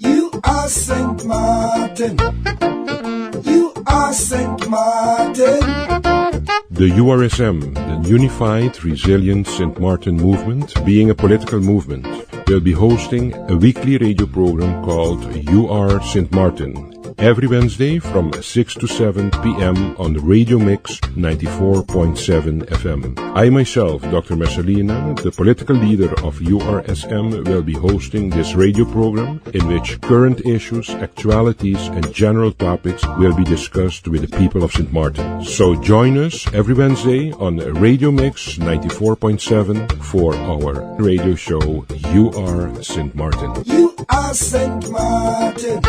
You are Sint Maarten. You are Sint Maarten. The URSM, the Unified Resilient Sint Maarten Movement, being a political movement, will be hosting a weekly radio program called You Are Sint Maarten, every Wednesday from 6 to 7 p.m. on the Radio Mix 94.7 FM. I myself, Dr. Messalina, the political leader of URSM, will be hosting this radio program in which current issues, actualities and general topics will be discussed with the people of Sint Maarten. So join us every Wednesday on Radio Mix 94.7 for our radio show You Are Sint Maarten. You are Sint Maarten.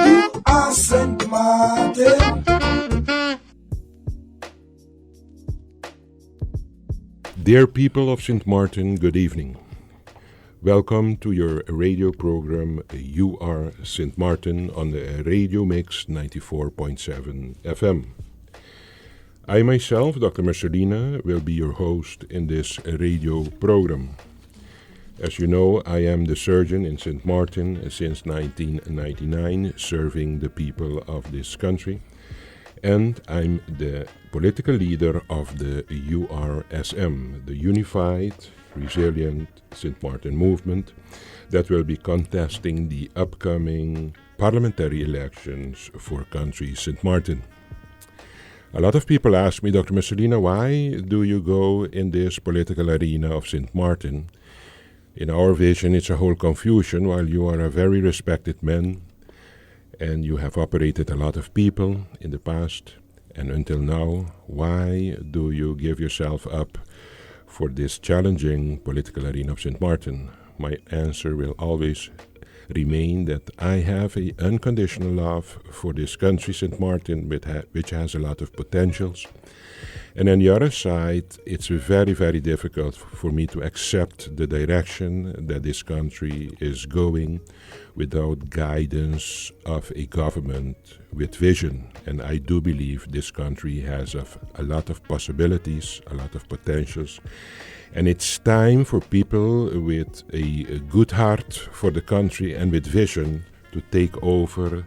You are Sint Maarten. Dear people of Sint Maarten, good evening. Welcome to your radio program You Are Sint Maarten on the Radio Mix 94.7 FM. I myself, Dr. Messalina, will be your host in this radio program. As you know, I am the surgeon in Sint Maarten since 1999, serving the people of this country. And I'm the political leader of the URSM, the Unified Resilient Sint Maarten Movement, that will be contesting the upcoming parliamentary elections for country Sint Maarten. A lot of people ask me, Dr. Messalina, why do you go in this political arena of Sint Maarten? In our vision, it's a whole confusion. While you are a very respected man and you have operated a lot of people in the past and until now, why do you give yourself up for this challenging political arena of Sint Maarten? My answer will always remain that I have an unconditional love for this country, Sint Maarten, which has a lot of potentials. And on the other side, it's very, very difficult for me to accept the direction that this country is going without guidance of a government with vision. And I do believe this country has a lot of possibilities, a lot of potentials. And it's time for people with a good heart for the country and with vision to take over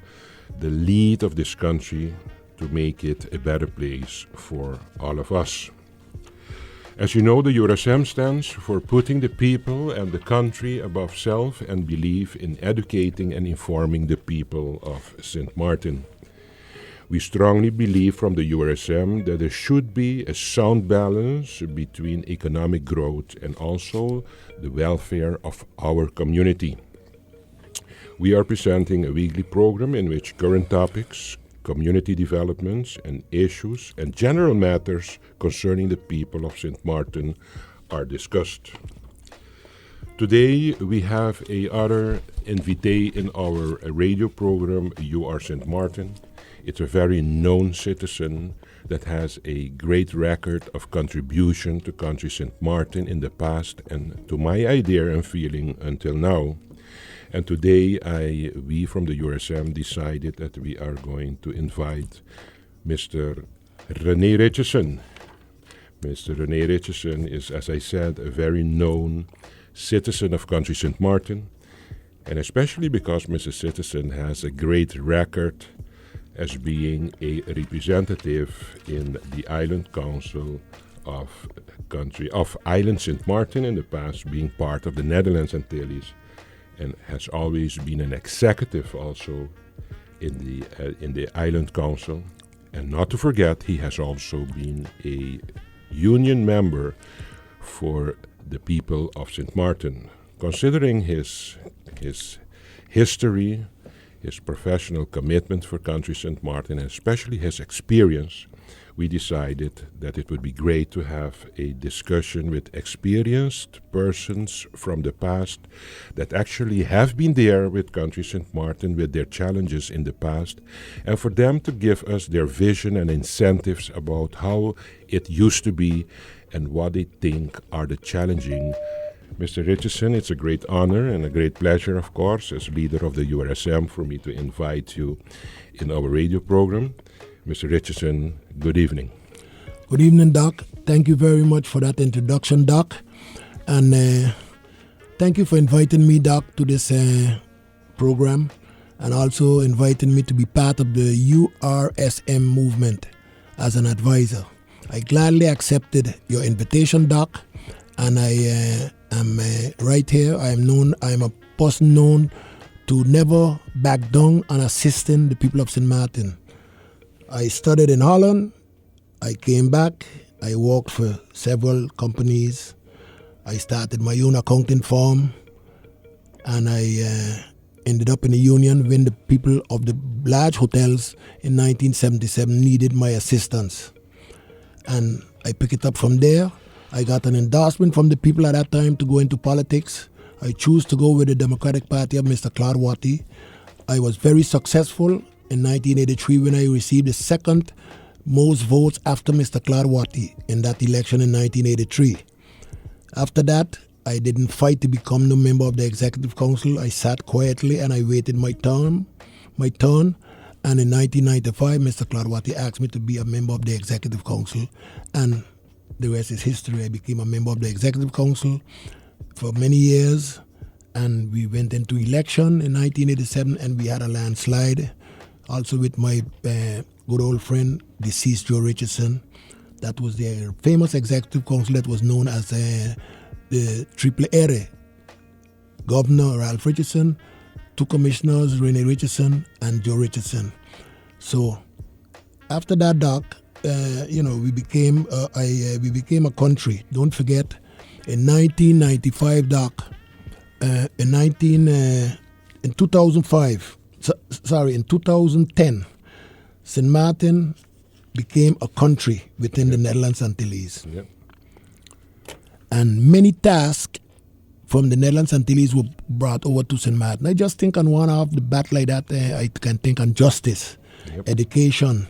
the lead of this country to make it a better place for all of us. As you know, the URSM stands for putting the people and the country above self and believe in educating and informing the people of Sint Maarten. We strongly believe from the URSM that there should be a sound balance between economic growth and also the welfare of our community. We are presenting a weekly program in which current topics, community developments and issues and general matters concerning the people of Sint Maarten are discussed. Today we have a other invitee in our radio program, You Are Sint Maarten. It's a very known citizen that has a great record of contribution to country Sint Maarten in the past and to my idea and feeling until now. And today we from the URSM decided that we are going to invite Mr. Rene Richardson. Mr. Rene Richardson is, as I said, a very known citizen of country Sint Maarten, and especially because Mr. Citizen has a great record as being a representative in the Island Council of Island Sint Maarten in the past, being part of the Netherlands Antilles, and has always been an executive also in the Island Council. And not to forget, he has also been a union member for the people of Sint Maarten. Considering his history, his professional commitment for country Sint Maarten, and especially his experience, we decided that it would be great to have a discussion with experienced persons from the past that actually have been there with country Sint Maarten with their challenges in the past, and for them to give us their vision and incentives about how it used to be and what they think are the challenging. Mr. Richardson, it's a great honor and a great pleasure, of course, as leader of the URSM, for me to invite you in our radio program. Mr. Richardson, good evening. Good evening, Doc. Thank you very much for that introduction, Doc. And thank you for inviting me, Doc, to this program and also inviting me to be part of the URSM movement as an advisor. I gladly accepted your invitation, Doc, and I am right here. I am a person known to never back down on assisting the people of Sint Maarten. I studied in Holland. I came back. I worked for several companies. I started my own accounting firm, and I ended up in a union when the people of the large hotels in 1977 needed my assistance. And I picked it up from there. I got an endorsement from the people at that time to go into politics. I chose to go with the Democratic Party of Mr. Claude Watty. I was very successful in 1983 when I received the second most votes after Mr. Claude Watty in that election in 1983. After that, I didn't fight to become the member of the Executive Council. I sat quietly and I waited my turn. And in 1995, Mr. Claude Watty asked me to be a member of the Executive Council. And the rest is history. I became a member of the Executive Council for many years. And we went into election in 1987 and we had a landslide. Also with my good old friend, deceased Joe Richardson. That was the famous Executive Council that was known as the Triple Ere. Governor Ralph Richardson, two commissioners, Rene Richardson and Joe Richardson. So after that, Doc, we became a country. Don't forget, in 1995, Doc, in 2010, Sint Maarten became a country within the Netherlands Antilles. Yep. And many tasks from the Netherlands Antilles were brought over to Sint Maarten. I just think on one of the bat like that, I can think on justice, education,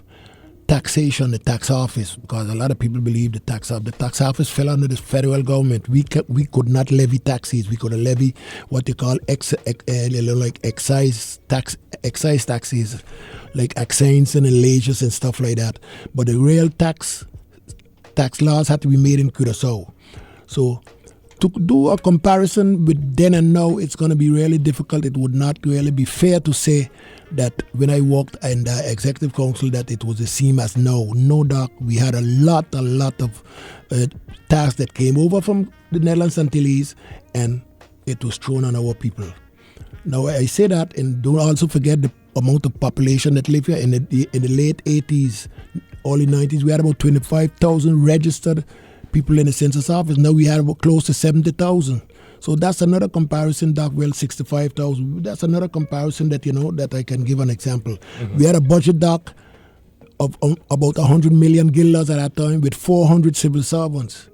taxation, the tax office, because a lot of people believe the tax office fell under the federal government. We could not levy taxes. We could levy what they call excise taxes, like accents and leisures and stuff like that. But the real tax laws had to be made in Curaçao. So to do a comparison with then and now, it's going to be really difficult. It would not really be fair to say that when I worked in the Executive Council that it was the same as now. No, Doc, we had a lot of tasks that came over from the Netherlands Antilles and it was thrown on our people. Now I say that, and don't also forget the amount of population that live here. In the late 80s, early 90s, we had about 25,000 registered people in the census office. Now we have about close to 70,000. So that's another comparison, Doc. Well, 65,000. That's another comparison that that I can give an example. Mm-hmm. We had a budget, Doc, of about 100 million guilders at that time with 400 civil servants.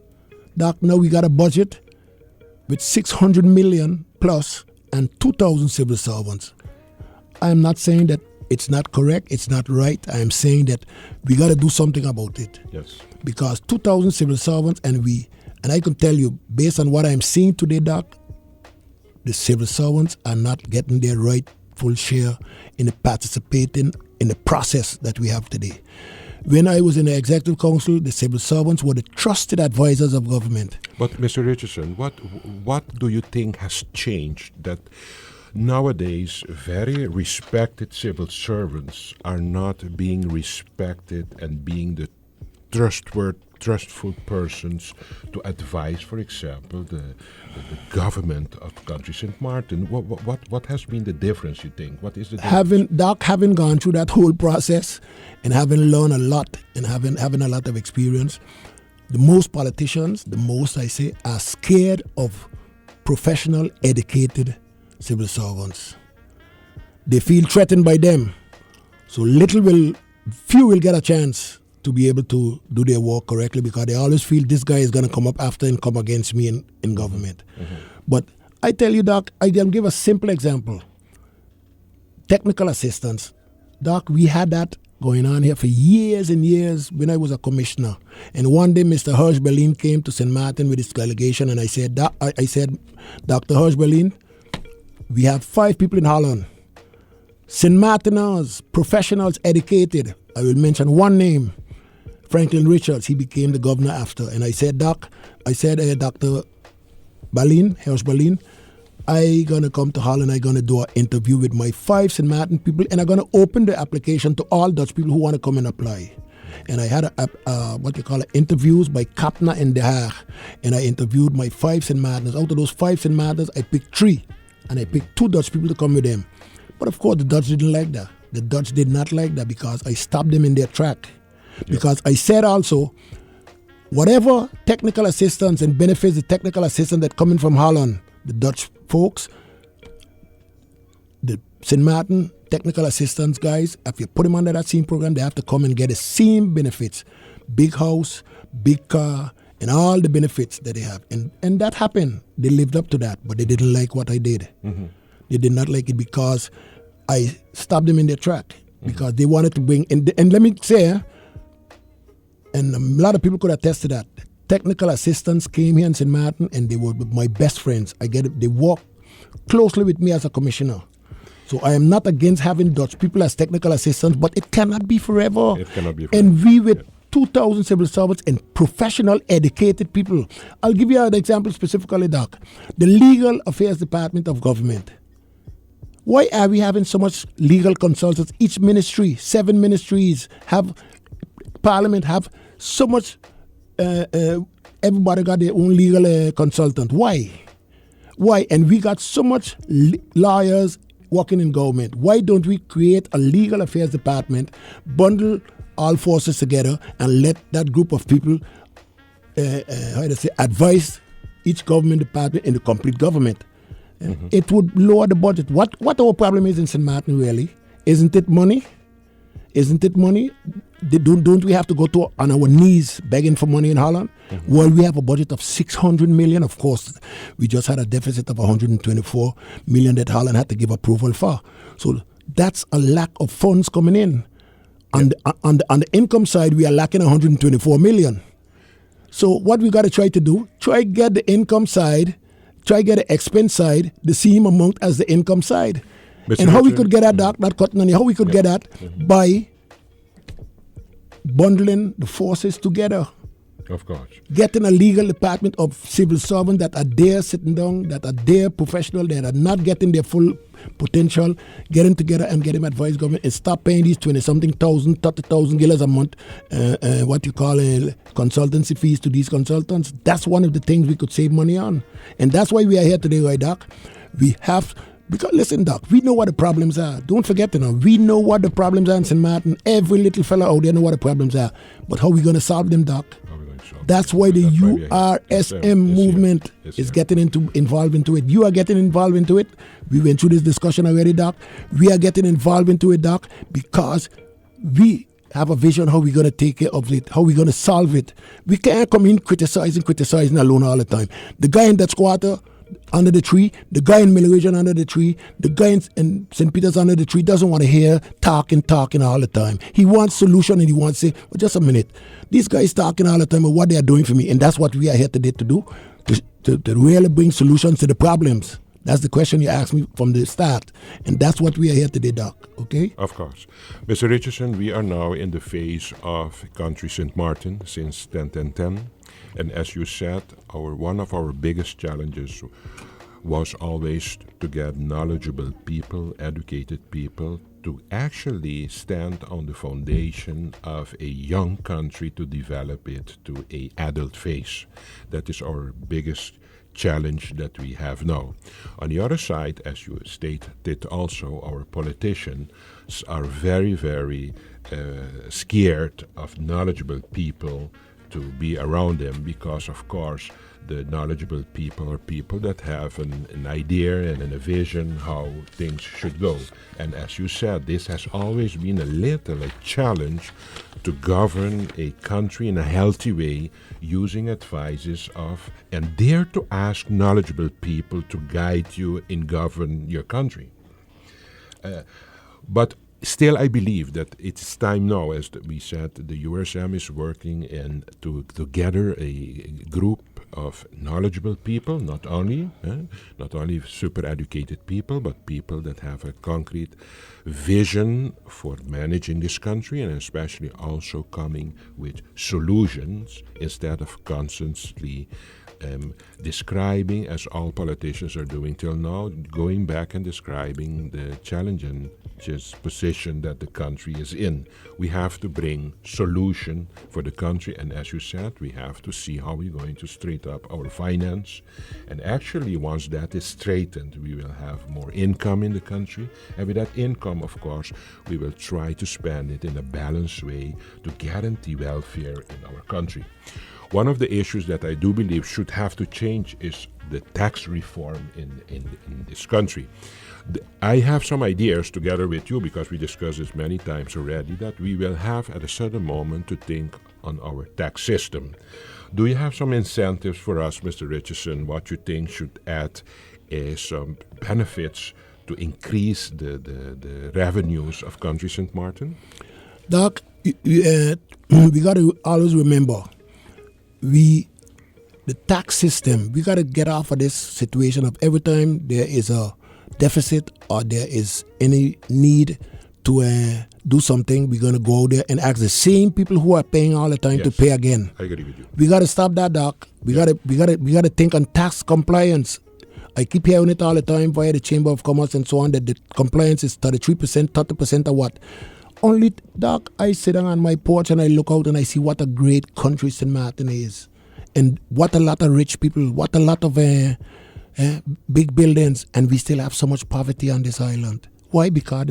Doc, now we got a budget with 600 million plus and 2,000 civil servants. I am not saying that it's not correct, it's not right. I am saying that we got to do something about it. Yes. Because 2,000 civil servants and I can tell you, based on what I'm seeing today, Doc, the civil servants are not getting their rightful share in participating in the process that we have today. When I was in the Executive Council, the civil servants were the trusted advisors of government. But Mr. Richardson, what do you think has changed that nowadays very respected civil servants are not being respected and being the trustful persons to advise, for example, the government of country Sint Maarten? What has been the difference, you think? What is the difference? Having gone through that whole process and having learned a lot and having a lot of experience, the most politicians, are scared of professional, educated civil servants. They feel threatened by them. So few will get a chance to be able to do their work correctly because they always feel this guy is going to come up after and come against me in government. Mm-hmm. But I tell you, Doc, I can give a simple example. Technical assistance. Doc, we had that going on here for years and years when I was a commissioner. And one day, Mr. Hirsch Berlin came to Sint Maarten with his delegation, and I said, Dr. Hirsch Berlin, we have 5 people in Holland. Sint Maarteners, professionals, educated. I will mention one name. Franklin Richards, he became the governor after. And I said, Dr. Berlin, Hirsch Berlin, I gonna come to Holland. I gonna do an interview with my 5 Sint Maarten people, and I'm gonna open the application to all Dutch people who want to come and apply. And I had interviews by Kapna in The Hague, and I interviewed my 5 Sint Maartens. Out of those 5 Sint Maartens, I picked 3, and I picked 2 Dutch people to come with them. But of course, the Dutch didn't like that. The Dutch did not like that because I stopped them in their track. Because I said also, whatever technical assistance and benefits, the technical assistance that coming from Holland, the Dutch folks, the Sint Maarten technical assistance guys, if you put them under that same program, they have to come and get the same benefits. Big house, big car, and all the benefits that they have. And that happened. They lived up to that, but they didn't like what I did. Mm-hmm. They did not like it because I stopped them in their track. Because they wanted to bring, and let me say, and a lot of people could attest to that, technical assistants came here in Sint Maarten and they were my best friends. They worked closely with me as a commissioner. So I am not against having Dutch people as technical assistants, but it cannot be forever. It cannot be forever. And we with 2,000 civil servants and professional, educated people. I'll give you an example specifically, Doc. The Legal Affairs Department of Government. Why are we having so much legal consultants? Each ministry, 7 ministries have, Parliament have so much, everybody got their own legal consultant. Why? Why? And we got so much lawyers working in government. Why don't we create a legal affairs department, bundle all forces together, and let that group of people, advise each government department in the complete government? Mm-hmm. It would lower the budget. What our problem is in Sint Maarten really? Isn't it money? Isn't it money? Don't we have to go on our knees begging for money in Holland? Mm-hmm. Well, we have a budget of 600 million. Of course, we just had a deficit of 124 million that Holland had to give approval for. So that's a lack of funds coming in. On the income side, we are lacking 124 million. So what we got to try to do, get the income side, get the expense side the same amount as the income side. And how we could get at that cutting money, how we could get at by bundling the forces together. Of course. Getting a legal department of civil servants that are there sitting down, that are there professional, that are not getting their full potential, getting together and getting advice government and stop paying these 20-something thousand, 30,000 guineas a month, consultancy fees to these consultants. That's one of the things we could save money on. And that's why we are here today, right, Doc? Because listen, Doc, we know what the problems are. Don't forget, we know what the problems are in Sint Maarten. Every little fella out there know what the problems are. But how are we going to solve them, Doc? That's why the URSM movement is getting involved into it. You are getting involved into it. We went through this discussion already, Doc. We are getting involved into it, Doc, because we have a vision how we're going to take care of it, how we're going to solve it. We can't come in criticizing alone all the time. The guy in that squatter under the tree, the guy in Mill Region under the tree, the guy in St. Peter's under the tree doesn't want to hear talking all the time. He wants solution and he wants to say, well, just a minute. These guys talking all the time about what they are doing for me, and that's what we are here today to do, to really bring solutions to the problems. That's the question you asked me from the start, and that's what we are here today, Doc, okay? Of course. Mr. Richardson, we are now in the phase of country Sint Maarten since 10. And as you said, one of our biggest challenges was always to get knowledgeable people, educated people, to actually stand on the foundation of a young country to develop it to an adult phase. That is our biggest challenge that we have now. On the other side, as you stated also, our politicians are very, very scared of knowledgeable people to be around them, because of course the knowledgeable people are people that have an idea and a vision how things should go. And as you said, this has always been a challenge to govern a country in a healthy way, using advices of and dare to ask knowledgeable people to guide you in govern your country. But still, I believe that it's time now, as we said, the URSM is working to gather a group of knowledgeable people, not only super educated people, but people that have a concrete vision for managing this country, and especially also coming with solutions instead of constantly describing, as all politicians are doing till now, going back and describing the challenging position that the country is in. We have to bring solution for the country, and as you said, we have to see how we're going to straighten up our finance. And actually, once that is straightened, we will have more income in the country, and with that income, of course, we will try to spend it in a balanced way to guarantee welfare in our country. One of the issues that I do believe should have to change is the tax reform in this country. I have some ideas together with you, because we discussed this many times already, that we will have at a certain moment to think on our tax system. Do you have some incentives for us, Mr. Richardson, what you think should add some benefits to increase the revenues of country Sint Maarten? Doc, we got to always remember, the tax system, we got to get off of this situation of every time there is a deficit or there is any need to do something, we're going to go out there and ask the same people who are paying all the time to pay again. I agree with you. We got to stop that, Doc. We got to think on tax compliance. I keep hearing it all the time via the Chamber of Commerce and so on, that the compliance is 33%, 30% or what. Only, Doc, I sit down on my porch and I look out and I see what a great country Sint Maarten is. And what a lot of rich people, what a lot of big buildings, and we still have so much poverty on this island. Why? Because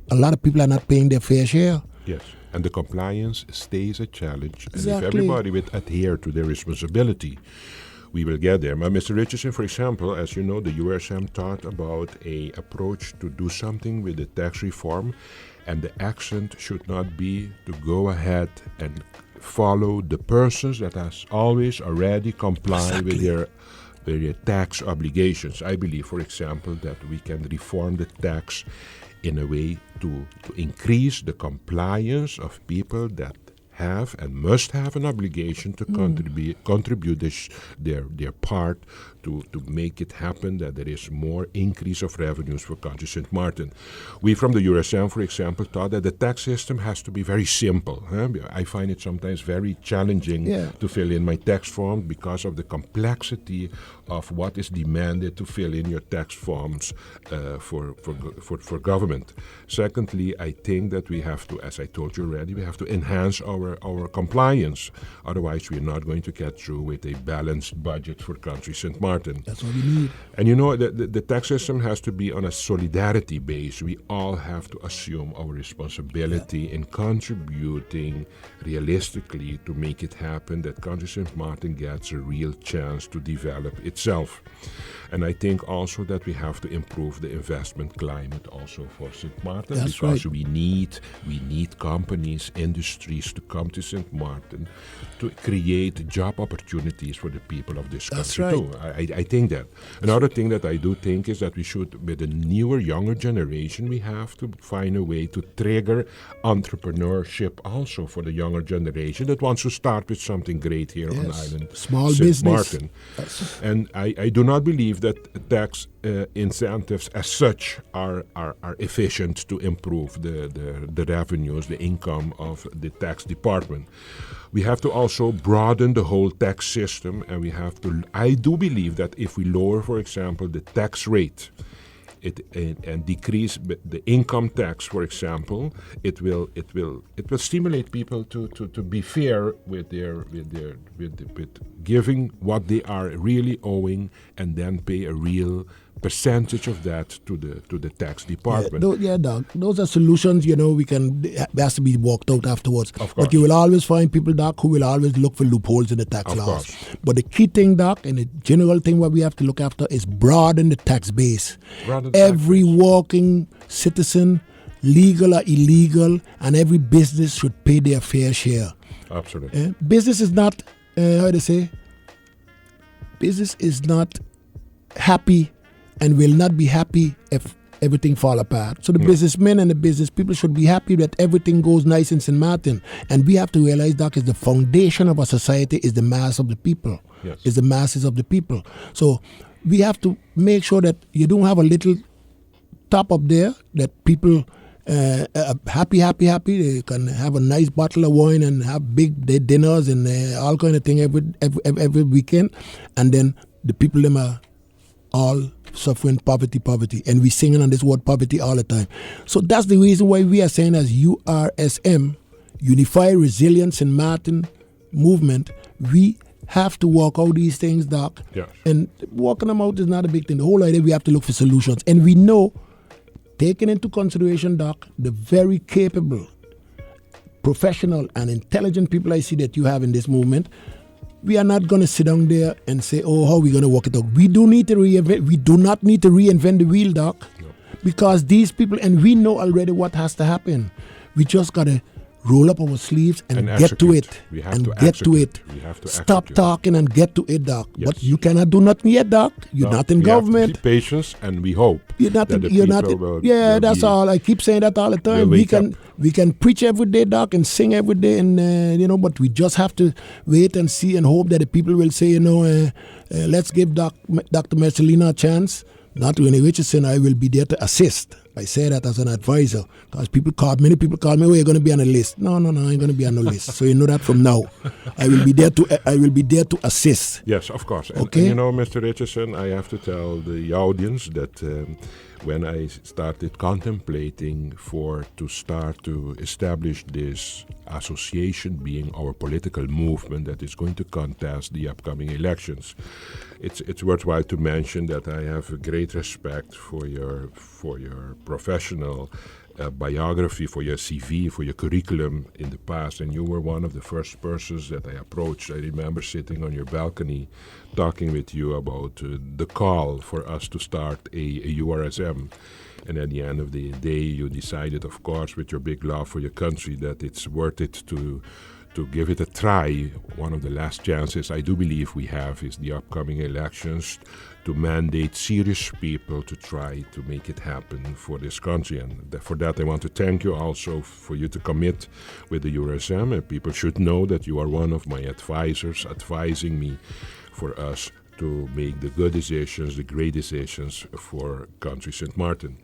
a lot of people are not paying their fair share. Yes, and the compliance stays a challenge. Exactly. And if everybody would adhere to their responsibility, we will get there. But Mr. Richardson, for example, as you know, the USM thought about an approach to do something with the tax reform, and the accent should not be to go ahead and follow the persons that has always already complied with their tax obligations. I believe, for example, that we can reform the tax in a way to increase the compliance of people that have and must have an obligation to contribute their part to make it happen, that there is more increase of revenues for country Sint Maarten. We from the USM, for example, thought that the tax system has to be very simple. I find it sometimes very challenging to fill in my tax form because of the complexity of what is demanded to fill in your tax forms for government. Secondly, I think that we have to, as I told you already, we have to enhance our compliance. Otherwise, we're not going to get through with a balanced budget for country Sint Maarten. That's what we need. And you know, the tax system has to be on a solidarity base. We all have to assume our responsibility in contributing realistically to make it happen, that country Sint Maarten gets a real chance to develop itself. And I think also that we have to improve the investment climate also for Sint Maarten, because we need companies, industries to come to Sint Maarten to create job opportunities for the people of this country too. I think that. Another thing that I do think is that we should, with the newer, younger generation, we have to find a way to trigger entrepreneurship also for the younger generation that wants to start with something great here on island small Sint business. Maarten. And I do not believe that tax incentives as such are efficient to improve the revenues, the income of the tax department. We have to also broaden the whole tax system, and we have to, I do believe that if we lower, for example, the tax rate and decrease the income tax, for example, it will stimulate people to be fair with giving what they are really owing, and then pay a real percentage of that to the tax department. Doc. Those are solutions, it has to be worked out afterwards. Of course. But you will always find people, Doc, who will always look for loopholes in the tax Of laws. course. But the key thing, Doc, and the general thing what we have to look after is broaden the tax base. Every working citizen, legal or illegal, and every business should pay their fair share. Absolutely. Business is not, business is not happy and will not be happy if everything fall apart. So the businessmen and the business people should be happy that everything goes nice in Sint Maarten. And we have to realize that is the foundation of our society is the mass of the people. Yes. Is the masses of the people. So we have to make sure that you don't have a little top up there that people happy. They can have a nice bottle of wine and have big dinners and all kind of thing every weekend. And then the people them are all suffering poverty, and we singing on this word poverty all the time. So that's the reason why we are saying as URSM, Unified Resilience Sint Maarten Movement, we have to work out these things, Doc. Yes. And working them out is not a big thing. The whole idea, we have to look for solutions. And we know, taking into consideration, Doc, the very capable, professional, and intelligent people I see that you have in this movement, we are not going to sit down there and say, oh, how are we going to work it out? We do not need to reinvent the wheel, Doc, because these people, and we know already what has to happen. We just got to roll up our sleeves and get to it. We have to execute. We have to Stop execute. talking and get to it, Doc. Yes. But you cannot do nothing yet, Doc. You're not in government. Have to keep patience, and we hope You're not. that the You're not. people will, Yeah, will that's be, all. I keep saying that all the time. will wake up. We can preach every day, Doc, and sing every day, and but we just have to wait and see and hope that the people will say, let's give Dr. Marcelina a chance. Not Rene Richardson. I will be there to assist. I say that as an advisor because many people call me, oh, you're going to be on a list. No, I ain't going to be on a list. So you know that from now. I will be there to assist. Yes, of course. Okay. And Mr. Richardson, I have to tell the audience that when I started contemplating to start to establish this association being our political movement that is going to contest the upcoming elections, it's worthwhile to mention that I have a great respect for your professional biography, for your CV, for your curriculum in the past, and you were one of the first persons that I approached. I remember sitting on your balcony talking with you about the call for us to start a URSM. And at the end of the day, you decided, of course, with your big love for your country, that it's worth it to give it a try. One of the last chances I do believe we have is the upcoming elections to mandate serious people to try to make it happen for this country. And for that, I want to thank you also for you to commit with the URSM. And people should know that you are one of my advisors, advising me for us to make the good decisions, the great decisions for country Sint Maarten.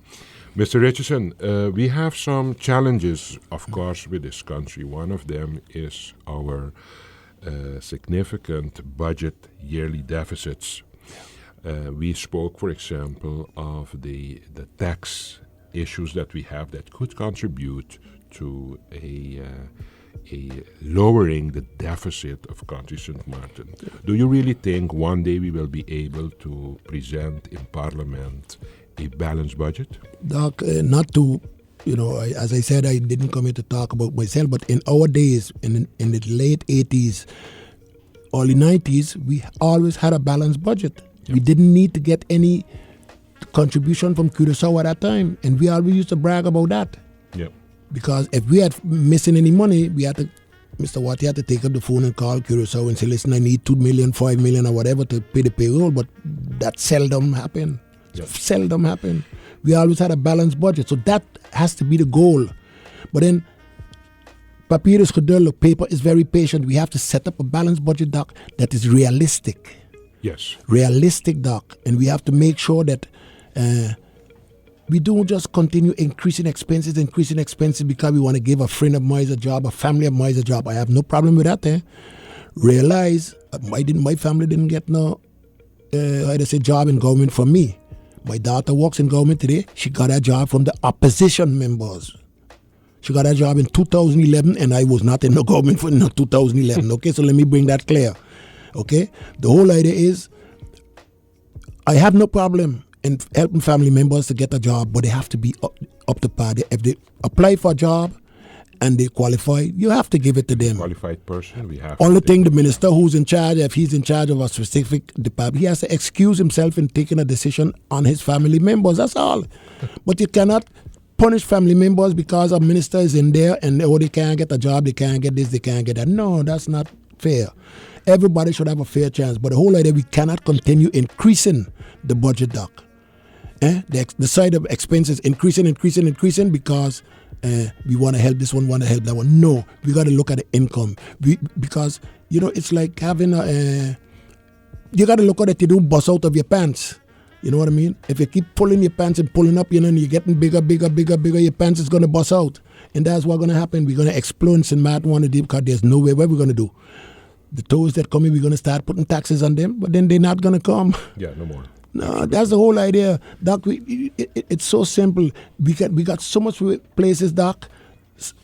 Mr. Richardson, we have some challenges, of course, with this country. One of them is our significant budget yearly deficits. We spoke, for example, of the tax issues that we have that could contribute to a lowering the deficit of country Sint Maarten. Do you really think one day we will be able to present in Parliament a balanced budget? Doc, not to, as I said, I didn't come here to talk about myself, but in our days, in the late 80s, early 90s, we always had a balanced budget. Yep. We didn't need to get any contribution from Curaçao at that time, and we always used to brag about that. Yep. Because if we had missing any money, Mr. Watty had to take up the phone and call Curaçao and say, listen, I need 2 million, 5 million or whatever to pay the payroll, but that seldom happened. Yep. Seldom happened. We always had a balanced budget, so that has to be the goal. But then, papier is geduldig, paper is very patient. We have to set up a balanced budget, Doc, that is realistic. Yes. Realistic, Doc. And we have to make sure that we don't just continue increasing expenses because we want to give a friend of mine a job, a family of mine a job. I have no problem with that. Realize my family didn't get no job in government from me. My daughter works in government today. She got a job from the opposition members. She got a job in 2011, and I was not in the government for 2011. Okay, so let me bring that clear. Okay, the whole idea is I have no problem in helping family members to get a job, but they have to be up to par. If they apply for a job and they qualify, you have to give it to them. Qualified person, we have. Only thing, the minister who's in charge, if he's in charge of a specific department, he has to excuse himself in taking a decision on his family members. That's all. But you cannot punish family members because a minister is in there and they can't get a job, they can't get this, they can't get that. No, that's not fair. Everybody should have a fair chance. But the whole idea, we cannot continue increasing the budget, Doc. The side of expenses increasing because we want to help this one, want to help that one. No, we got to look at the income. Because, it's like having you got to look at it, you don't bust out of your pants. You know what I mean? If you keep pulling your pants and pulling up, and you're getting bigger, your pants is going to bust out. And that's what's going to happen. We're going to explode in St. Maarten one day because there's no way. What we're going to do? The tourists that come in, we're going to start putting taxes on them, but then they're not going to come. Yeah, no more. No, Absolutely. That's the whole idea. Doc, it's so simple. We got so much places, Doc,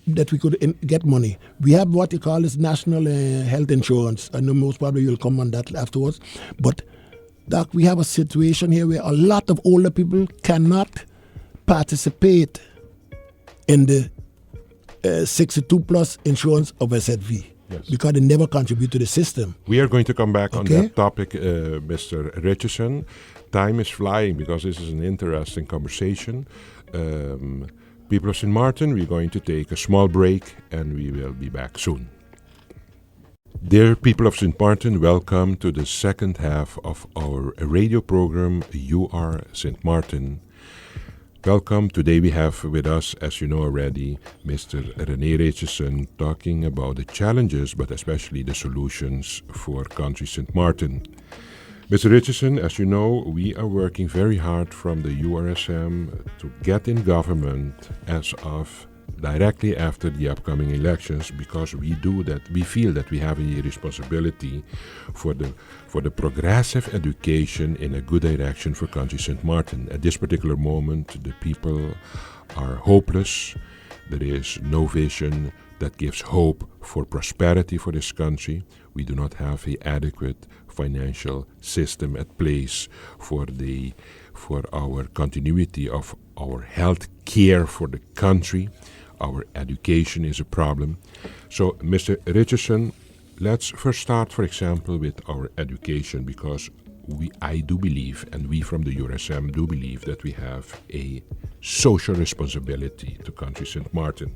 that we could get money. We have what you call this national health insurance. I know most probably you'll come on that afterwards. But, Doc, we have a situation here where a lot of older people cannot participate in the 62 plus insurance of SZV. Yes. Because they never contribute to the system. We are going to come back on that topic, Mr. Richardson. Time is flying because this is an interesting conversation. People of St. Maarten, we're going to take a small break and we will be back soon. Dear people of St. Maarten, welcome to the second half of our radio program, You Are St. Maarten. Welcome. Today we have with us, as you know already, Mr. Rene Richardson talking about the challenges, but especially the solutions for country St. Maarten. Mr. Richardson, as you know, we are working very hard from the URSM to get in government as of directly after the upcoming elections, because we feel that we have a responsibility for the progressive education in a good direction for country St. Maarten. At this particular moment, the people are hopeless. There is no vision that gives hope for prosperity for this country. We do not have an adequate financial system at place for our continuity of our health care for the country. Our education is a problem. So, Mr. Richardson, let's first start, for example, with our education, because I do believe, and we from the URSM do believe, that we have a social responsibility to country St. Maarten.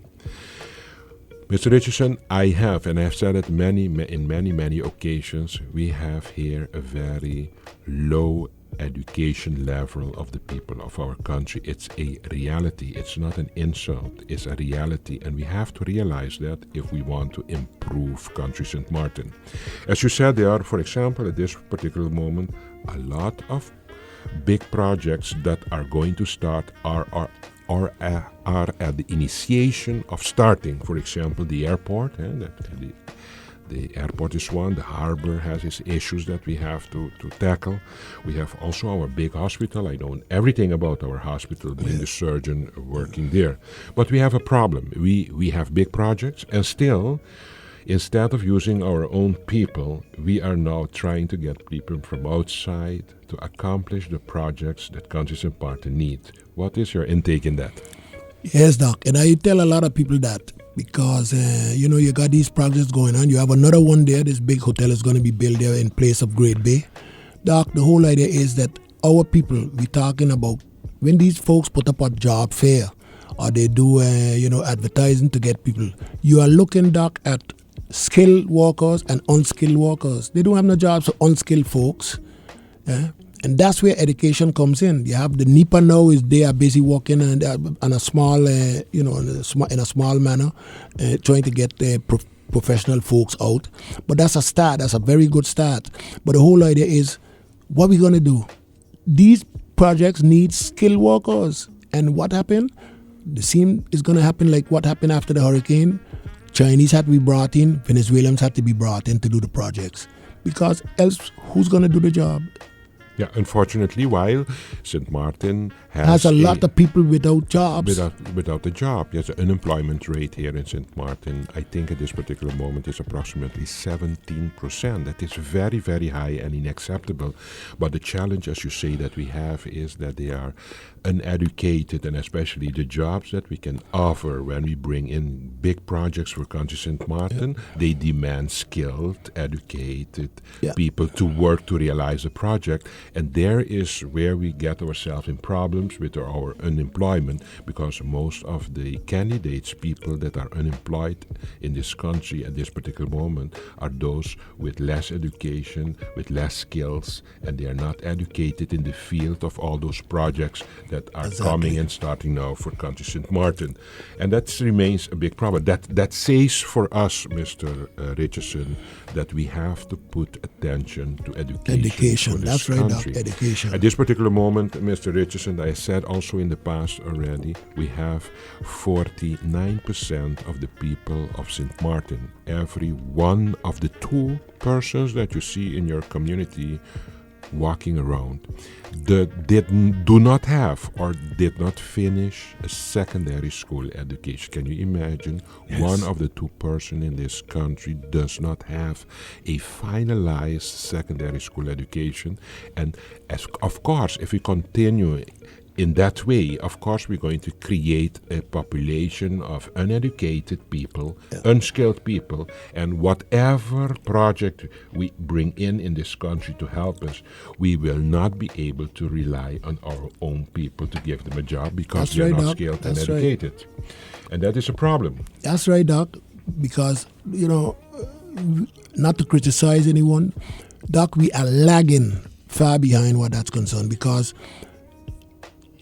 Mr. Richardson, I have said it in many occasions, we have here a very low education level of the people of our country. It's a reality. It's not an insult. It's a reality. And we have to realize that if we want to improve country St. Maarten. As you said, there are, for example, at this particular moment, a lot of big projects that are going to start are at the initiation of starting. For example, the airport, the airport is one, the harbor has its issues that we have to tackle. We have also our big hospital. I know everything about our hospital, being the surgeon working there. But we have a problem. We have big projects, and still, instead of using our own people, we are now trying to get people from outside to accomplish the projects that country St. Maarten need. What is your intake in that? Yes, Doc, and I tell a lot of people that because, you got these projects going on. You have another one there. This big hotel is going to be built there in place of Great Bay. Doc, the whole idea is that our people, we're talking about when these folks put up a job fair or they do, advertising to get people, you are looking, Doc, at skilled workers and unskilled workers. They don't have no jobs for unskilled folks. And that's where education comes in. You have the NEPA now they are busy working on a small, in a small manner, trying to get professional folks out. But that's a start. That's a very good start. But the whole idea is, what we're going to do? These projects need skilled workers. And what happened? The same is going to happen like what happened after the hurricane. Chinese had to be brought in. Venezuelans had to be brought in to do the projects. Because else, who's going to do the job? Yeah, unfortunately, while St. Maarten has a lot of people without jobs. Without a job. Yes, the unemployment rate here in St. Maarten, I think at this particular moment is approximately 17%. That is very, very high and unacceptable. But the challenge, as you say, that we have is that they are uneducated, and especially the jobs that we can offer when we bring in big projects for Country Sint Maarten, they demand skilled, educated people to work to realize a project. And there is where we get ourselves in problems with our unemployment, because most of the candidates, people that are unemployed in this country at this particular moment, are those with less education, with less skills, and they are not educated in the field of all those projects that are coming and starting now for Country Sint Maarten. And that remains a big problem. That says for us, Mr. Richardson, that we have to put attention to education for this that's country. Right, education. At this particular moment, Mr. Richardson, I said also in the past already, we have 49% of the people of Sint Maarten. Every one of the 2 persons that you see in your community walking around do not have or did not finish a secondary school education. Can you imagine? Yes. One of the 2 persons in this country does not have a finalized secondary school education. And of course, if we continue in that way, of course, we're going to create a population of uneducated people, unskilled people, and whatever project we bring in this country to help us, we will not be able to rely on our own people to give them a job because they're not skilled and educated. Right. And that is a problem. That's right, Doc, because, not to criticize anyone, Doc, we are lagging far behind what that's concerned, because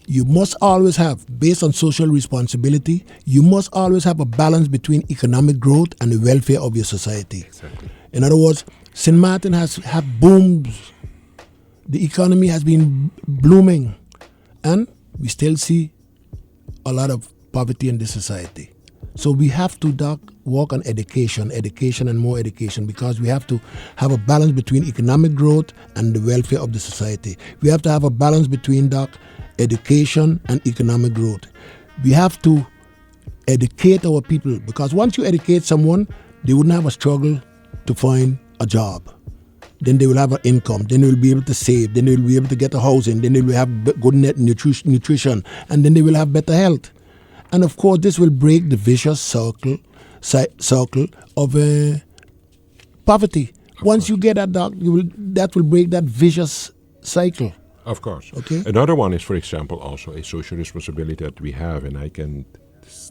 you must always have, based on social responsibility, you must always have a balance between economic growth and the welfare of your society. Exactly. In other words, Sint Maarten has had booms. The economy has been blooming, and we still see a lot of poverty in this society. So we have to, Doc, work on education and more education, because we have to have a balance between economic growth and the welfare of the society. We have to have a balance between, Doc, education and economic growth. We have to educate our people, because once you educate someone, they wouldn't have a struggle to find a job. Then they will have an income. Then they will be able to save. Then they will be able to get a housing. Then they will have good nutrition. And then they will have better health. And of course, this will break the vicious circle of poverty. Once you get that, Doc, that will break that vicious cycle. Of course. Okay. Another one is, for example, also a social responsibility that we have, and I can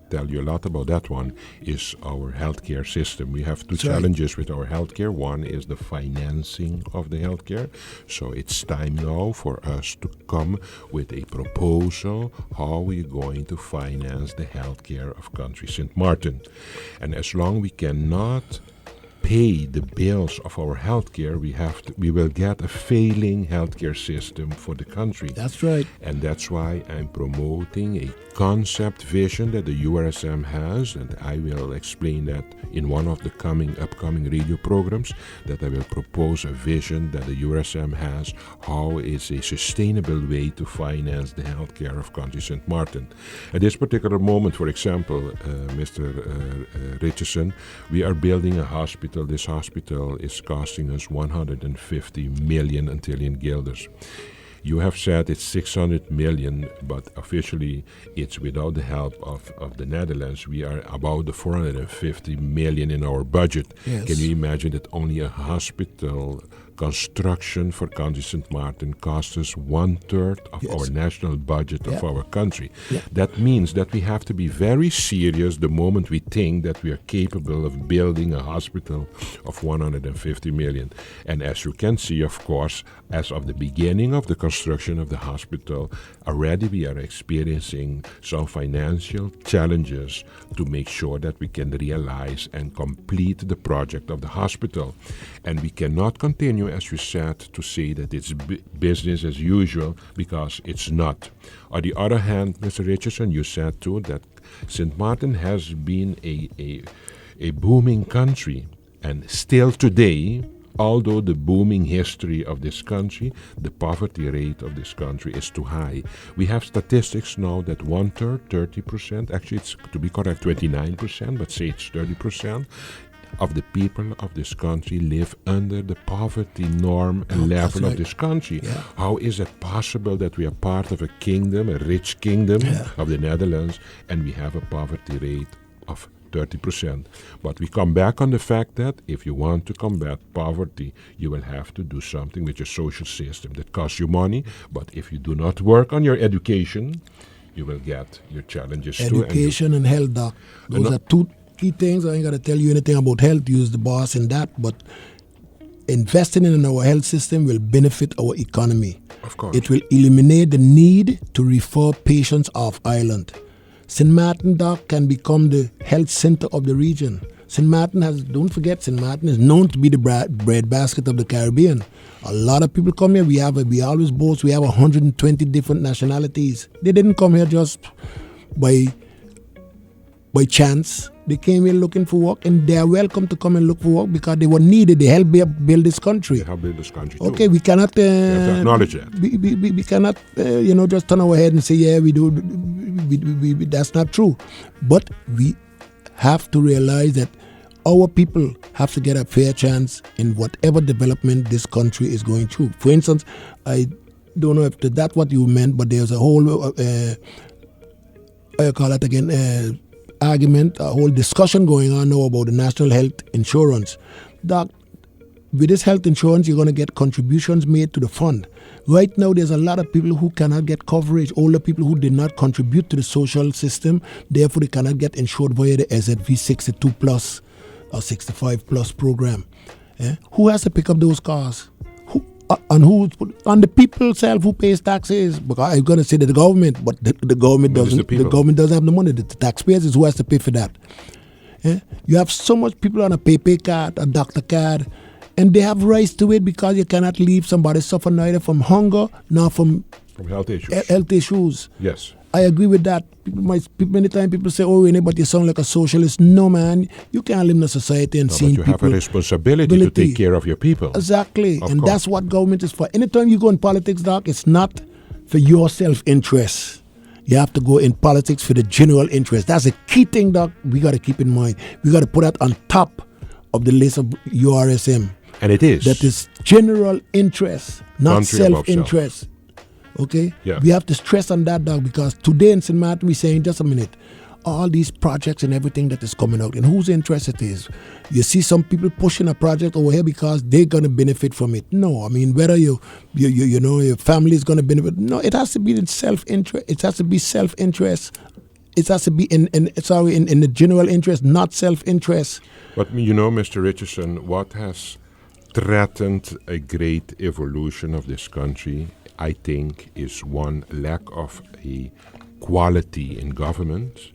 tell you a lot about that one, is our healthcare system. We have 2 challenges with our healthcare. One is the financing of the healthcare. So it's time now for us to come with a proposal how we're going to finance the healthcare of Country Sint Maarten. And as long we cannot pay the bills of our healthcare, we will get a failing healthcare system for the country. That's right. And that's why I'm promoting a concept vision that the URSM has, and I will explain that in one of the upcoming radio programs, that I will propose a vision that the URSM has, how is a sustainable way to finance the healthcare of Country Sint Maarten. At this particular moment, for example, Mr. Richardson, we are building a hospital. This hospital is costing us 150 million Antillian guilders. You have said it's 600 million, but officially it's without the help of the Netherlands. We are about the 450 million in our budget. Yes. Can you imagine that only a hospital construction for Country Sint Maarten costs us 1/3 of our national budget of our country. Yeah. That means that we have to be very serious the moment we think that we are capable of building a hospital of 150 million. And as you can see, of course, as of the beginning of the construction of the hospital, already we are experiencing some financial challenges to make sure that we can realize and complete the project of the hospital. And we cannot continue, as you said, to say that it's business as usual, because it's not. On the other hand, Mr. Richardson, you said too that Sint Maarten has been a booming country, and still today, although the booming history of this country, the poverty rate of this country is too high. We have statistics now that 1/3, 30%, actually it's, to be correct, 29%, but say it's 30%, of the people of this country live under the poverty norm and level of this country. Yeah. How is it possible that we are part of a kingdom, a rich kingdom of the Netherlands, and we have a poverty rate of 30%. But we come back on the fact that if you want to combat poverty, you will have to do something with your social system that costs you money. But if you do not work on your education, you will get your challenges too. Education and health, Doc. Those are two key things. I ain't got to tell you anything about health. Use the boss in that. But investing in our health system will benefit our economy. Of course. It will eliminate the need to refer patients off island. Sint Maarten, Doc, can become the health center of the region. Sint Maarten don't forget, Sint Maarten is known to be the bread basket of the Caribbean. A lot of people come here. We always boast we have 120 different nationalities. They didn't come here just by chance. They came here looking for work, and they are welcome to come and look for work because they were needed. They helped build this country. They help build this country too. Okay, we cannot we have to acknowledge that. We cannot just turn our head and say we do. That's not true. But we have to realize that our people have to get a fair chance in whatever development this country is going through. For instance, I don't know if that's what you meant, but there's a whole argument, a whole discussion going on now about the national health insurance. Doc, with this health insurance, you're going to get contributions made to the fund. Right now, there's a lot of people who cannot get coverage, older people who did not contribute to the social system, therefore they cannot get insured via the SZV 62 plus or 65 plus program. Who has to pick up those cars? On the people self who pays taxes? Because I'm going to say that the government, but the government doesn't. The government doesn't have the money. The taxpayers is who has to pay for that. You have so much people on a pay card, a doctor card, and they have rights to it because you cannot leave somebody suffer neither from hunger nor from health issues. Health issues. Yes. I agree with that. Many times people say, "Oh, Rene, but you sound like a socialist." No, man, you can't live in a society and see people. But you have a responsibility to take care of your people. Exactly, of and course. that's what government is for. Anytime you go in politics, Doc, it's not for your self-interest. You have to go in politics for the general interest. That's a key thing, Doc. We got to keep in mind. We got to put that on top of the list of URSM. And it is. That is general interest, not self-interest. Okay? Yeah. We have to stress on that, Doc, because today in Sint Maarten, we're saying, just a minute, all these projects and everything that is coming out, and whose interest it is. You see some people pushing a project over here because they're going to benefit from it. No, I mean, whether your family is going to benefit. No, it has to be in self-interest. It has to be self-interest. It has to be in the general interest, not self-interest. But, Mr. Richardson, what has threatened a great evolution of this country, I think, is one, lack of a quality in government.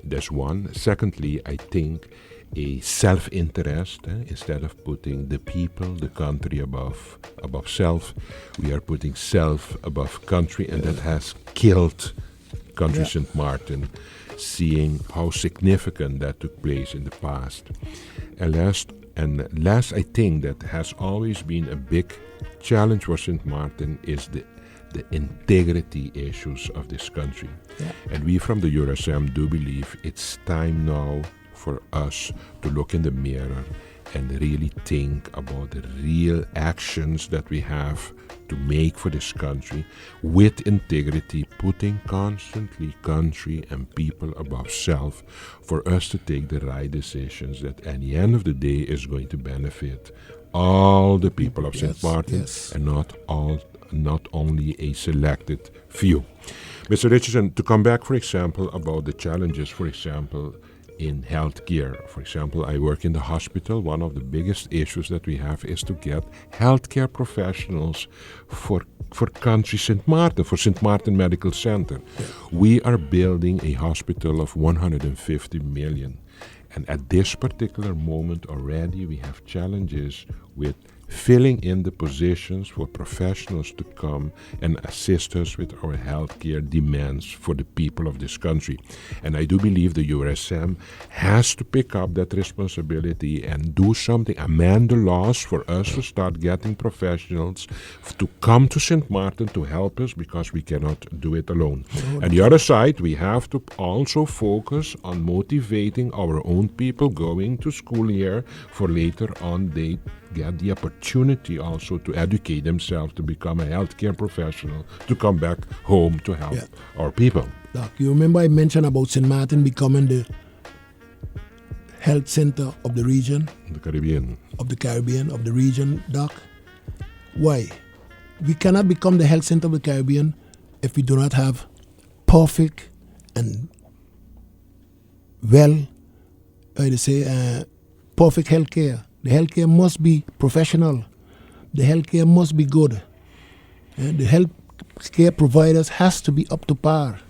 That's one. Secondly, I think a self-interest. Instead of putting the people, the country above self, we are putting self above country, and that has killed country Sint Maarten, seeing how significant that took place in the past. And last, I think that has always been a big challenge for Sint Maarten is the integrity issues of this country. Yeah. And we from the URSM do believe it's time now for us to look in the mirror and really think about the real actions that we have to make for this country with integrity, putting constantly country and people above self for us to take the right decisions that at the end of the day is going to benefit all the people of Sint Maarten and not only a selected few. Mr. Richardson, to come back, for example, about the challenges, for example, in healthcare. For example, I work in the hospital. One of the biggest issues that we have is to get healthcare professionals for country Sint Maarten, for Sint Maarten Medical Center. Yeah. We are building a hospital of 150 million. And at this particular moment already we have challenges with filling in the positions for professionals to come and assist us with our healthcare demands for the people of this country. And I do believe the URSM has to pick up that responsibility and do something, amend the laws for us to start getting professionals to come to Sint Maarten to help us, because we cannot do it alone. And the other side, we have to also focus on motivating our own people going to school here, for later on they get the opportunity also to educate themselves to become a healthcare professional, to come back home to help our people. Doc, you remember I mentioned about Sint Maarten becoming the health center of the region? The Caribbean. Of the region, Doc. Why? We cannot become the health center of the Caribbean if we do not have perfect and perfect healthcare. The healthcare must be professional. The healthcare must be good. And the healthcare providers has to be up to par.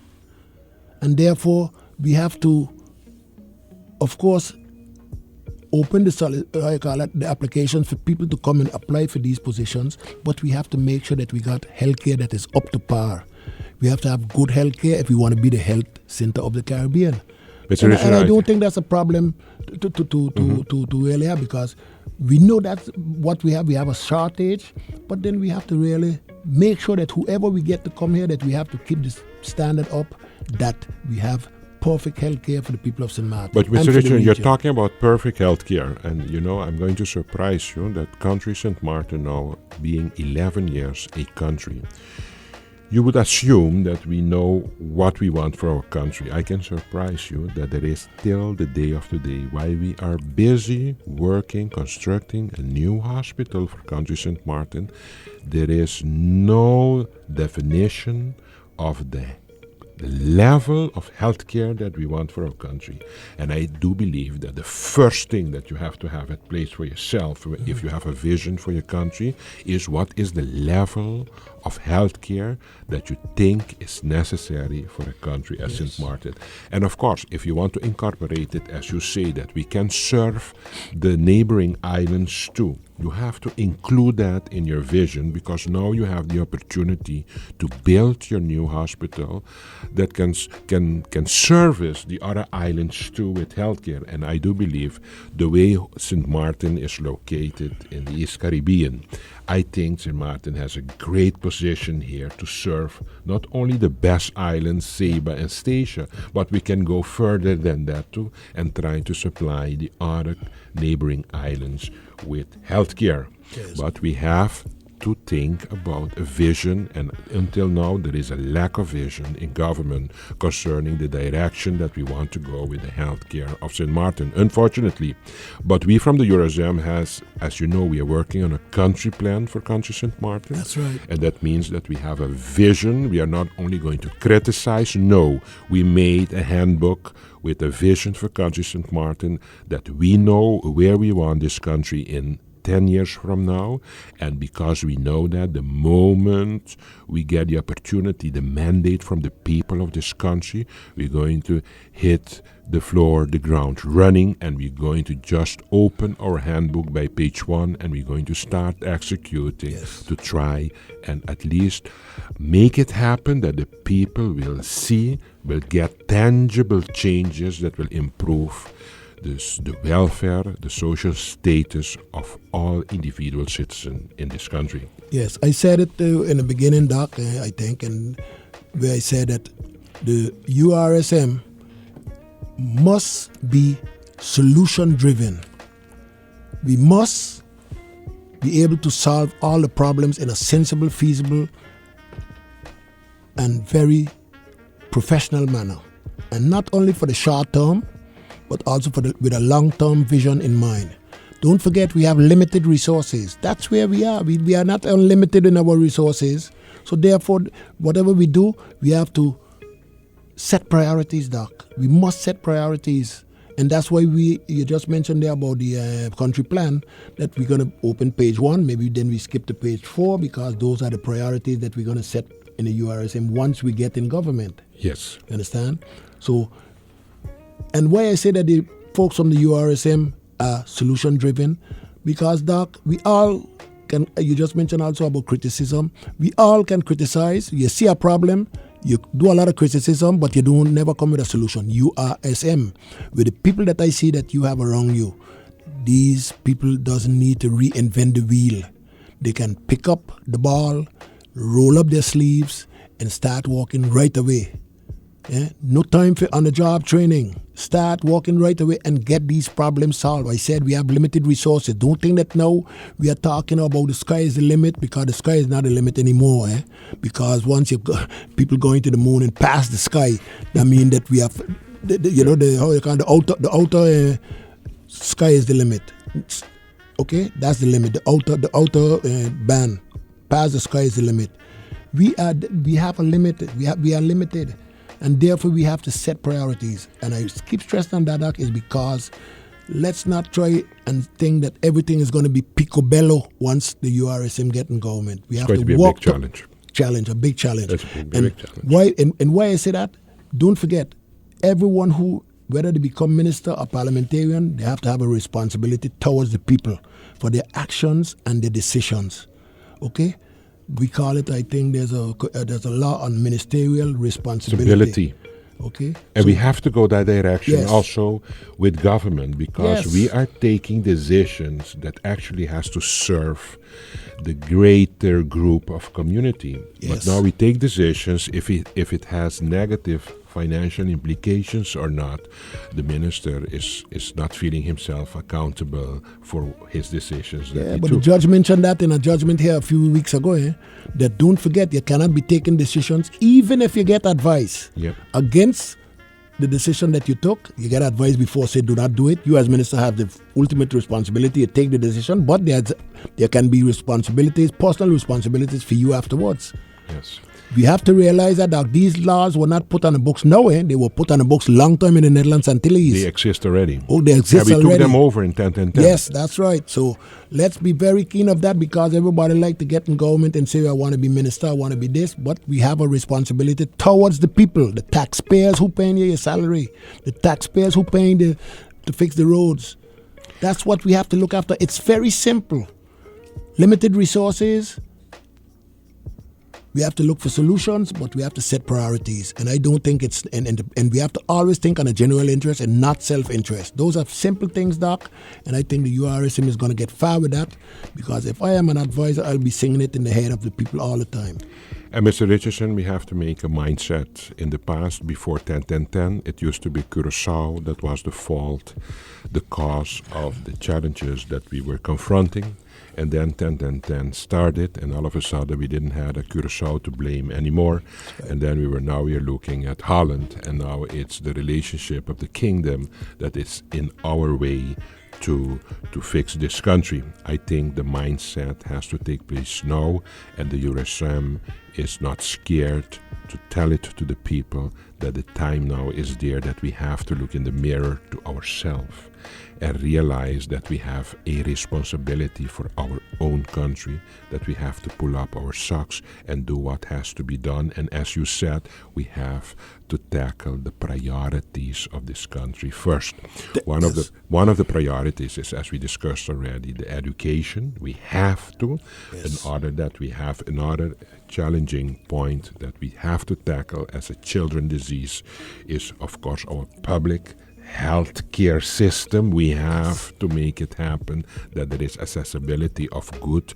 And therefore, we have to, of course, open the applications for people to come and apply for these positions, but we have to make sure that we got healthcare that is up to par. We have to have good healthcare if we want to be the health center of the Caribbean. And I don't think that's a problem to really have, because we know that's what we have. We have a shortage, but then we have to really make sure that whoever we get to come here, that we have to keep this standard up, that we have perfect health care for the people of Sint Maarten. But Mr. Richardson, you're talking about perfect health care, and I'm going to surprise you that country Sint Maarten now being 11 years a country, you would assume that we know what we want for our country. I can surprise you that there is still the day of today while we are busy working, constructing a new hospital for country Sint Maarten, there is no definition of the level of healthcare that we want for our country. And I do believe that the first thing that you have to have at place for yourself, if you have a vision for your country, is what is the level of healthcare that you think is necessary for a country as Sint Maarten. And of course, if you want to incorporate it, as you say, that we can serve the neighboring islands too, you have to include that in your vision, because now you have the opportunity to build your new hospital that can service the other islands too with healthcare. And I do believe the way Sint Maarten is located in the East Caribbean, I think Sint Maarten has a great position here to serve not only the best islands, Saba and Statia, but we can go further than that too and try to supply the other neighboring islands with healthcare. Yes. But we have to think about a vision, and until now there is a lack of vision in government concerning the direction that we want to go with the healthcare of Sint Maarten, unfortunately. But we from the URSM as you know, we are working on a country plan for country Sint Maarten. That's right. And that means that we have a vision. We are not only going to criticize, no, we made a handbook with a vision for country Sint Maarten, that we know where we want this country in 10 years from now. And because we know that the moment we get the opportunity, the mandate from the people of this country, we're going to hit the floor, the ground running, and we're going to just open our handbook by page 1, and we're going to start executing to try and at least make it happen that the people will get tangible changes that will improve the welfare, the social status of all individual citizens in this country. Yes, I said it in the beginning, Doc, I think, and where I said that the URSM must be solution-driven. We must be able to solve all the problems in a sensible, feasible, and very professional manner. And not only for the short term, but also with a long-term vision in mind. Don't forget, we have limited resources. That's where we are. We are not unlimited in our resources. So therefore, whatever we do, we have to set priorities, Doc. We must set priorities. And that's why you just mentioned there about the country plan, that we're going to open page 1, maybe then we skip to page 4, because those are the priorities that we're going to set in the URSM once we get in government. Yes. You understand? So, and why I say that the folks from the URSM are solution-driven, because, Doc, we all can. You just mentioned also about criticism. We all can criticize. You see a problem, you do a lot of criticism, but you don't never come with a solution. URSM, with the people that I see that you have around you, these people doesn't need to reinvent the wheel. They can pick up the ball, roll up their sleeves, and start walking right away. Yeah? No time for on-the-job training. Start walking right away and get these problems solved. I said we have limited resources. Don't think that now we are talking about the sky is the limit, because the sky is not the limit anymore. Because once you people going to the moon and past the sky, that means that we have, the outer sky is the limit. Okay, that's the limit. The outer band, past the sky is the limit. We have a limit. We are limited. And therefore, we have to set priorities. And I keep stressing on that, Doc, is because let's not try and think that everything is going to be picobello once the URSM get in government. We have to be walk a big challenge. A big challenge. That's a big challenge. Why I say that? Don't forget, everyone who, whether they become minister or parliamentarian, they have to have a responsibility towards the people for their actions and their decisions. Okay? We call it, I think there's a law on ministerial responsibility. Okay. And we have to go that direction Yes. also with government, because Yes. we are taking decisions that actually has to serve the greater group of community. Yes. But now we take decisions if it has negative financial implications or not. The minister is not feeling himself accountable for his decisions that he But the took. judge mentioned that in a judgment here a few weeks ago, that don't forget you cannot be taking decisions even if you get advice Yep. against the decision that you took. You get advice before, say do not do it. You as minister have the ultimate responsibility to take the decision, but there can be responsibilities, personal responsibilities for you afterwards. Yes. We have to realize that these laws were not put on the books now. They were put on the books long time in the Netherlands Antilles. They exist already. They exist we already. took them over in 10. Yes, that's right. So let's be very keen of that, because everybody like to get in government and say, I want to be minister, I want to be this. But we have a responsibility towards the people, the taxpayers who paying you your salary, the taxpayers who paying to fix the roads. That's what we have to look after. It's very simple. Limited resources. We have to look for solutions, but we have to set priorities. And I don't think it's, and we have to always think on a general interest and not self-interest. Those are simple things, Doc, and I think the URSM is going to get far with that, because if I am an advisor, I'll be singing it in the head of the people all the time. And Mr. Richardson, we have to make a mindset. In the past, before 10, it used to be Curaçao that was the fault, the cause of the challenges that we were confronting. And then 10 started, and all of a sudden we didn't have a Curaçao to blame anymore. And then we are looking at Holland, and now it's the relationship of the kingdom that is in our way to fix this country. I think the mindset has to take place now, and the URSM is not scared to tell it to the people that the time now is there, that we have to look in the mirror to ourselves and realize that we have a responsibility for our own country, that we have to pull up our socks and do what has to be done. And as you said, we have to tackle the priorities of this country first. One of the priorities is, as we discussed already, the education. We have to, in order that we have another challenging point that we have to tackle as a children disease is, of course, our public healthcare system. We have to make it happen that there is accessibility of good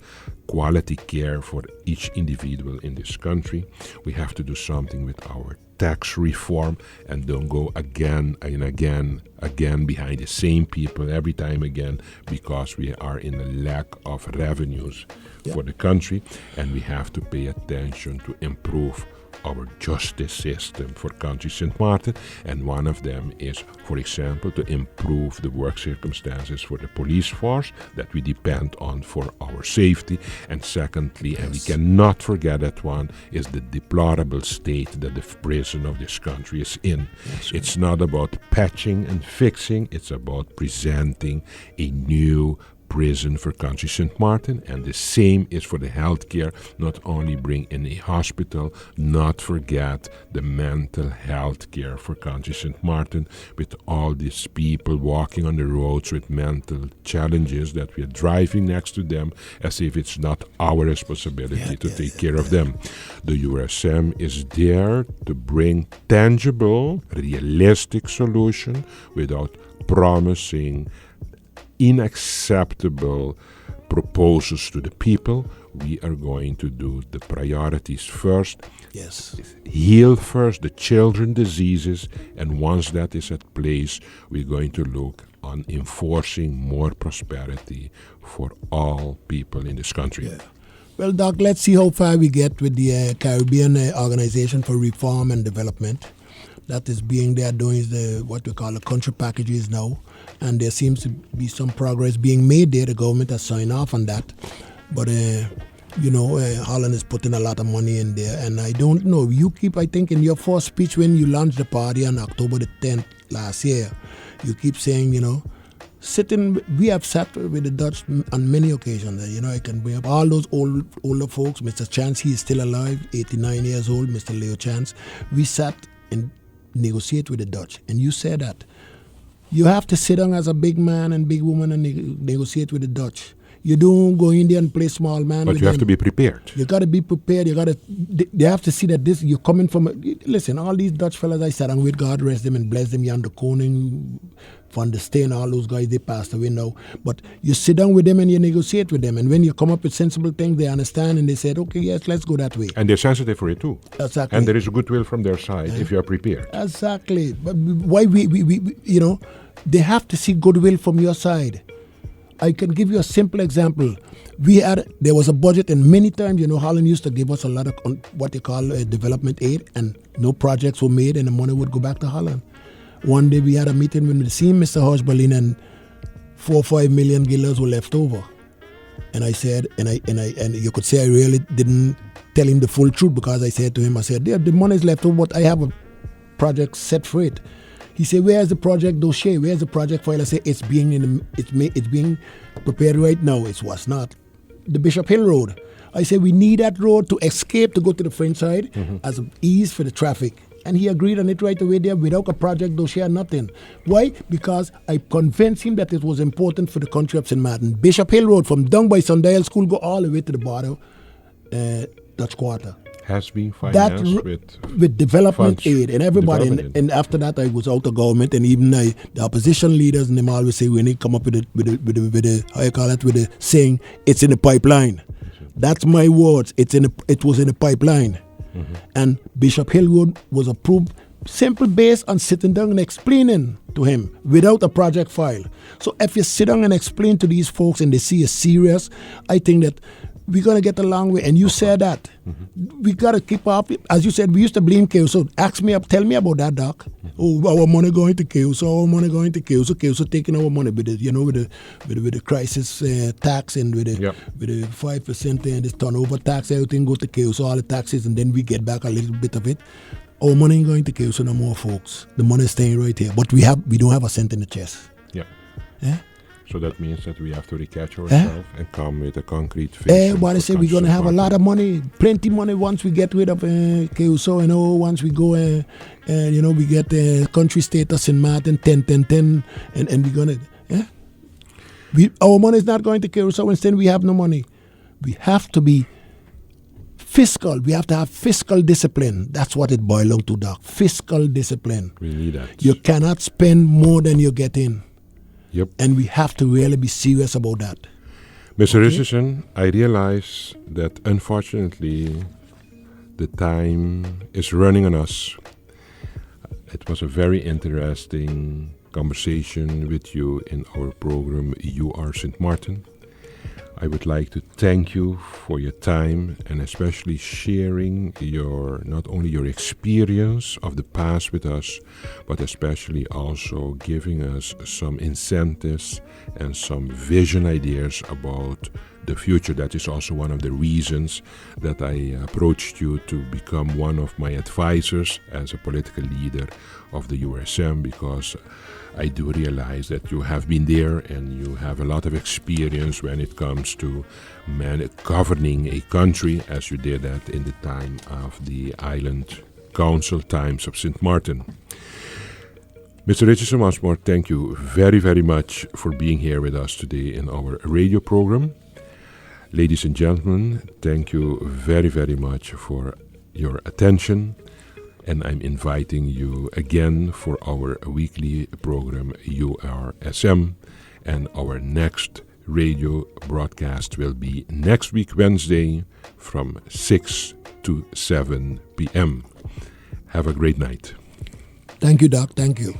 quality care for each individual in this country. We have to do something with our tax reform and don't go again and again behind the same people every time again, because we are in a lack of revenues for the country, and we have to pay attention to improve our justice system for country Sint Maarten, and one of them is, for example, to improve the work circumstances for the police force that we depend on for our safety. And secondly, and we cannot forget that one, is the deplorable state that the prison of this country is in. It's not about patching and fixing, it's about presenting a new prison for Country Sint Maarten, and the same is for the healthcare. Not only bring in a hospital, not forget the mental health care for Country Sint Maarten, with all these people walking on the roads with mental challenges, that we are driving next to them as if it's not our responsibility to take care of them. The URSM is there to bring tangible, realistic solution without promising unacceptable proposals to the people. We are going to do the priorities first. Yes. Heal first the children diseases, and once that is at place, we're going to look on enforcing more prosperity for all people in this country. Yeah. Well, Doc, let's see how far we get with the Caribbean Organization for Reform and Development. That is being there doing what we call the country packages now. And there seems to be some progress being made there. The government has signed off on that. But, Holland is putting a lot of money in there. And I don't know, I think in your first speech when you launched the party on October the 10th last year, you keep saying, we have sat with the Dutch on many occasions. I can bring up all those older folks. Mr. Chance, he is still alive, 89 years old, Mr. Leo Chance. We sat and negotiate with the Dutch. And you said that you have to sit down as a big man and big woman and negotiate with the Dutch. You don't go in there and play small man. But you have to be prepared. You got to be prepared. They have to see that you're coming from. Listen, all these Dutch fellas I sat down with, God rest them and bless them, Jan de Koning, Van der Steen, all those guys, they passed away now. But you sit down with them and you negotiate with them. And when you come up with sensible things, they understand and they said, okay, yes, let's go that way. And they're sensitive for it too. Exactly. And there is goodwill from their side if you are prepared. Exactly. But why we they have to see goodwill from your side. I can give you a simple example. There was a budget, and many times, Holland used to give us a lot of what they call development aid, and no projects were made, and the money would go back to Holland. One day we had a meeting with the same Mr. Horsberlin, and 4 or 5 million guilders were left over. And I said, and you could say I really didn't tell him the full truth, because I said to him, the money is left over, but I have a project set for it. He said, where's the project dossier? Where's the project file? I said, it's being prepared right now. It was not. The Bishop Hill Road. I said, we need that road to escape, to go to the French side as an ease for the traffic. And he agreed on it right away there without a project dossier or nothing. Why? Because I convinced him that it was important for the country of St. Maarten. Bishop Hill Road from down by Sundial School go all the way to the border, Dutch Quarter. Has been financed with development funds, aid and everybody. And after that, I was out of government, and even the opposition leaders, and them always say, we need to come up with a saying, it's in the pipeline. That's my words. It was in the pipeline. Mm-hmm. And Bishop Hill Road was approved simply based on sitting down and explaining to him without a project file. So if you sit down and explain to these folks and they see you serious, I think that we're going to get a long way. And you said that. Mm-hmm. We got to keep up. As you said, we used to blame KOSO. Tell me about that, Doc. Mm-hmm. Oh, our money going to KOSO, our money going to KOSO. KOSO taking our money with the crisis tax and with the 5% and this turnover tax, everything goes to KOSO, all the taxes, and then we get back a little bit of it. Our money ain't going to KOSO no more, folks. The money is staying right here. But we don't have a cent in the chest. Yeah. Yeah? So that means that we have to recatch ourselves and come with a concrete vision. What I say, we're going to have a lot of money, plenty money once we get rid of KOSO, once we go, we get country status in Martin, 10, and we're going to, our money is not going to KOSO, instead we have no money. We have to be fiscal. We have to have fiscal discipline. That's what it boils down to, Doc. Fiscal discipline. We need that. You cannot spend more than you get in. Yep. And we have to really be serious about that. Mr. Richardson, I realize that unfortunately the time is running on us. It was a very interesting conversation with you in our program, You Are Sint Maarten. I would like to thank you for your time and especially sharing not only your experience of the past with us, but especially also giving us some incentives and some vision ideas about the future. That is also one of the reasons that I approached you to become one of my advisors as a political leader of the URSM, because I do realize that you have been there and you have a lot of experience when it comes to governing a country, as you did that in the time of the Island Council times of Sint Maarten. Mr. Richardson, once more, thank you very, very much for being here with us today in our radio program. Ladies and gentlemen, thank you very, very much for your attention. And I'm inviting you again for our weekly program URSM. And our next radio broadcast will be next week, Wednesday, from 6 to 7 p.m. Have a great night. Thank you, Doc. Thank you.